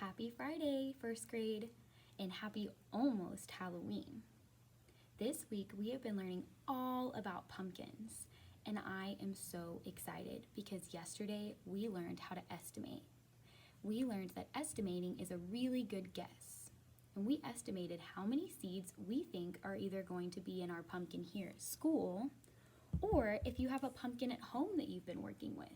Happy Friday, first grade, and happy almost Halloween. This week we have been learning all about pumpkins, and I am so excited because yesterday we learned how to estimate. We learned that estimating is a really good guess, and we estimated how many seeds we think are either going to be in our pumpkin here at school, or if you have a pumpkin at home that you've been working with.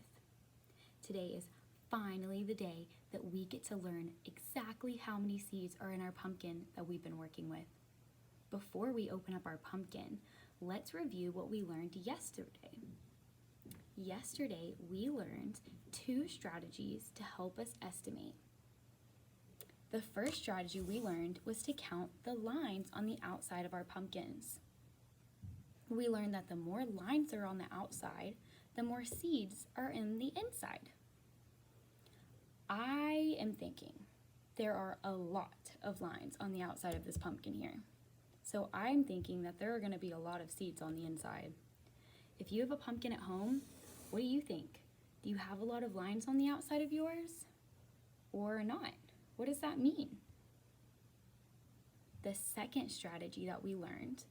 Today is finally the day that we get to learn exactly how many seeds are in our pumpkin that we've been working with. Before we open up our pumpkin, let's review what we learned yesterday. Yesterday, we learned 2 strategies to help us estimate. The first strategy we learned was to count the lines on the outside of our pumpkins. We learned that the more lines are on the outside, the more seeds are in the inside. I am thinking there are a lot of lines on the outside of this pumpkin here. So I'm thinking that there are going to be a lot of seeds on the inside. If you have a pumpkin at home, what do you think? Do you have a lot of lines on the outside of yours? Or not? What does that mean? The second strategy that we learned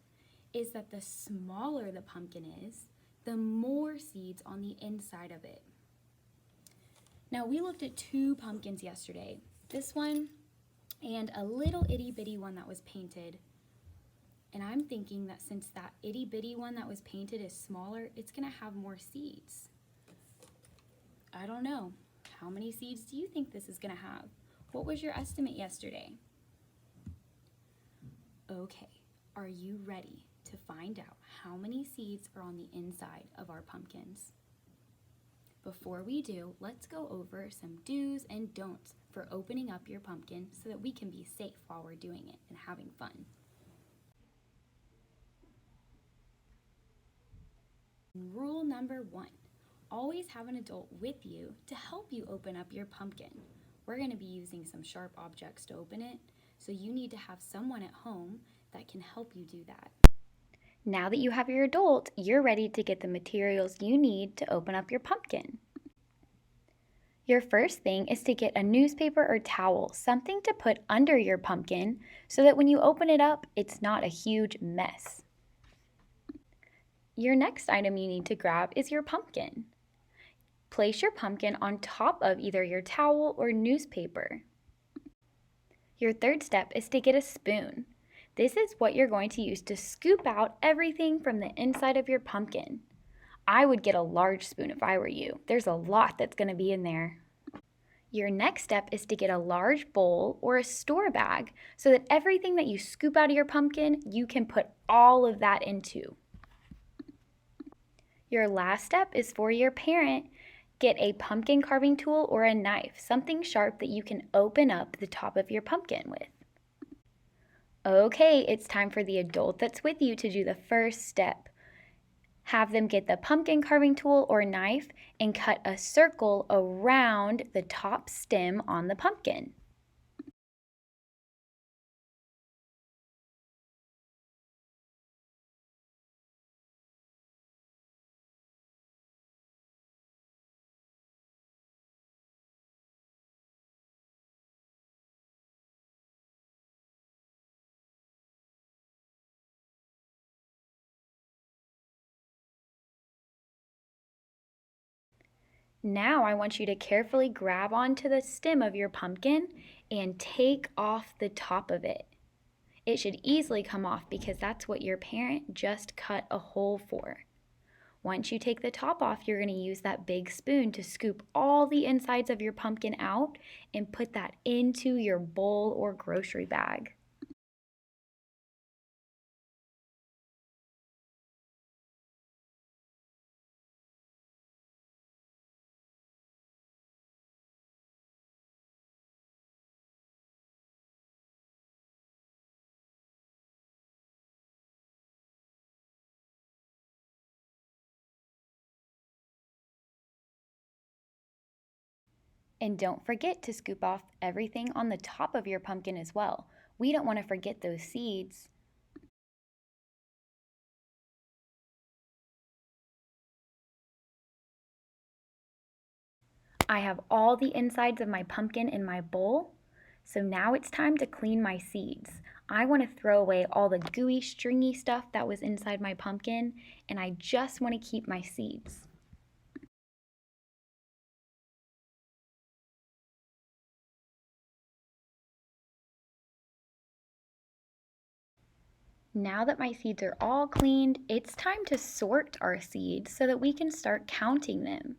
is that the smaller the pumpkin is, the more seeds on the inside of it. Now we looked at 2 pumpkins yesterday, this one and a little itty bitty one that was painted. And I'm thinking that since that itty bitty one that was painted is smaller, it's gonna have more seeds. I don't know. How many seeds do you think this is gonna have? What was your estimate yesterday? Okay, are you ready to find out how many seeds are on the inside of our pumpkins? Before we do, let's go over some do's and don'ts for opening up your pumpkin so that we can be safe while we're doing it and having fun. Rule number 1, always have an adult with you to help you open up your pumpkin. We're going to be using some sharp objects to open it, so you need to have someone at home that can help you do that. Now that you have your adult, you're ready to get the materials you need to open up your pumpkin. Your first thing is to get a newspaper or towel, something to put under your pumpkin so that when you open it up, it's not a huge mess. Your next item you need to grab is your pumpkin. Place your pumpkin on top of either your towel or newspaper. Your third step is to get a spoon. This is what you're going to use to scoop out everything from the inside of your pumpkin. I would get a large spoon if I were you. There's a lot that's going to be in there. Your next step is to get a large bowl or a store bag so that everything that you scoop out of your pumpkin, you can put all of that into. Your last step is for your parent. Get a pumpkin carving tool or a knife, something sharp that you can open up the top of your pumpkin with. Okay, it's time for the adult that's with you to do the first step. Have them get the pumpkin carving tool or knife and cut a circle around the top stem on the pumpkin. Now I want you to carefully grab onto the stem of your pumpkin and take off the top of it. It should easily come off because that's what your parent just cut a hole for. Once you take the top off, you're going to use that big spoon to scoop all the insides of your pumpkin out and put that into your bowl or grocery bag. And don't forget to scoop off everything on the top of your pumpkin as well. We don't want to forget those seeds. I have all the insides of my pumpkin in my bowl. So now it's time to clean my seeds. I want to throw away all the gooey, stringy stuff that was inside my pumpkin, and I just want to keep my seeds. Now that my seeds are all cleaned, it's time to sort our seeds so that we can start counting them.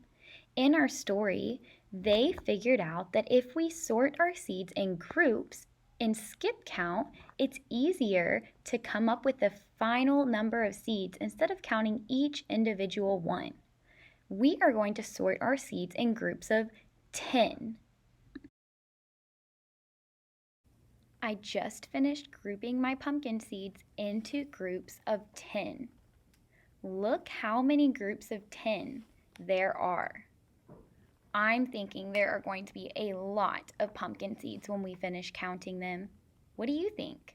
In our story, they figured out that if we sort our seeds in groups and skip count, it's easier to come up with the final number of seeds instead of counting each individual one. We are going to sort our seeds in groups of 10. I just finished grouping my pumpkin seeds into groups of 10. Look how many groups of 10 there are. I'm thinking there are going to be a lot of pumpkin seeds when we finish counting them. What do you think?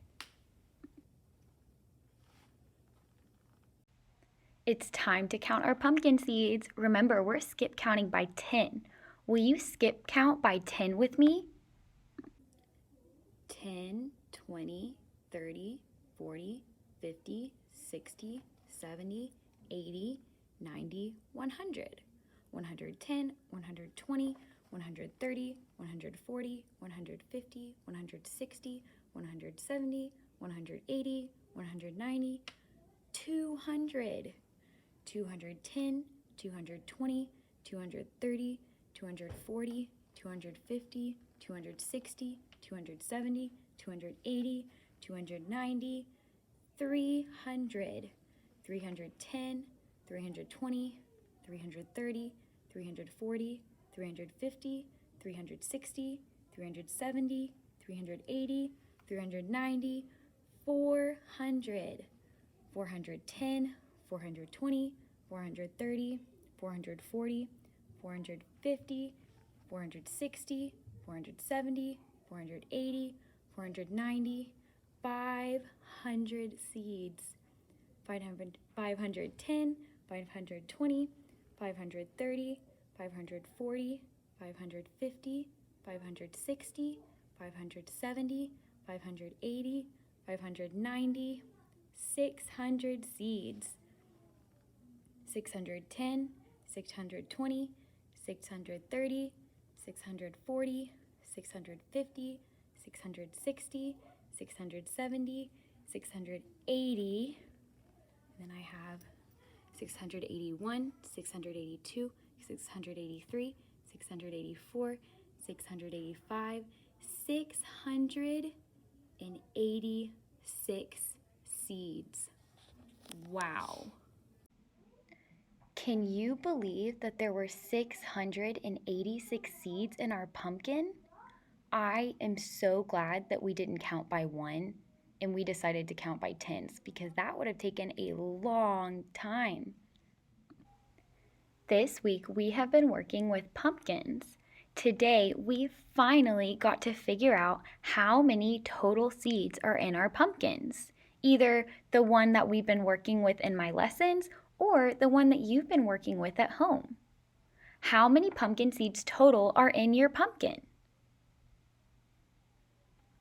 It's time to count our pumpkin seeds. Remember, we're skip counting by 10. Will you skip count by 10 with me? 10, 20, 30, 40, 50, 60, 70, 80, 90, 100. 110, 120, 130, 140, 150, 160, 170, 180, 190, 200. 210, 220, 230, 240, 250, 260, 270, 280, 290, 300, 310, 320, 330, 340, 350, 360, 370, 380, 390, 400, 410, 420, 430, 440, 450, 460, 470, 480, 490, 500 seeds. 510, 520, 530, 540, 550, 560, 570, 580, 590, 600 seeds. 610, 620, 630, 640, 650, 660, 670, 680, and then I have 681, 682, 683, 684, 685, 686 seeds. Wow. Can you believe that there were 686 seeds in our pumpkin? I am so glad that we didn't count by one and we decided to count by tens because that would have taken a long time. This week we have been working with pumpkins. Today we finally got to figure out how many total seeds are in our pumpkins. Either the one that we've been working with in my lessons or the one that you've been working with at home. How many pumpkin seeds total are in your pumpkin?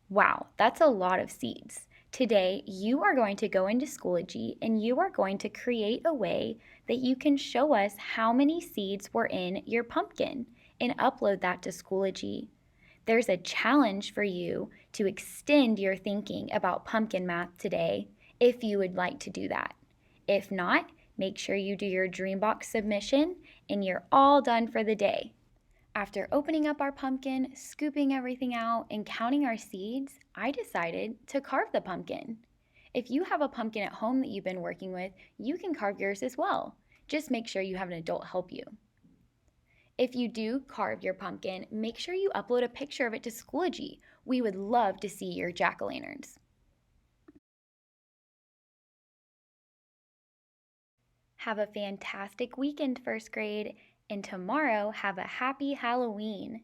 Wow, that's a lot of seeds. Today, you are going to go into Schoology and you are going to create a way that you can show us how many seeds were in your pumpkin and upload that to Schoology. There's a challenge for you to extend your thinking about pumpkin math today if you would like to do that. If not, make sure you do your Dreambox submission and you're all done for the day. After opening up our pumpkin, scooping everything out, and counting our seeds, I decided to carve the pumpkin. If you have a pumpkin at home that you've been working with, you can carve yours as well. Just make sure you have an adult help you. If you do carve your pumpkin, make sure you upload a picture of it to Schoology. We would love to see your jack-o'-lanterns. Have a fantastic weekend, first grade, and tomorrow have a happy Halloween.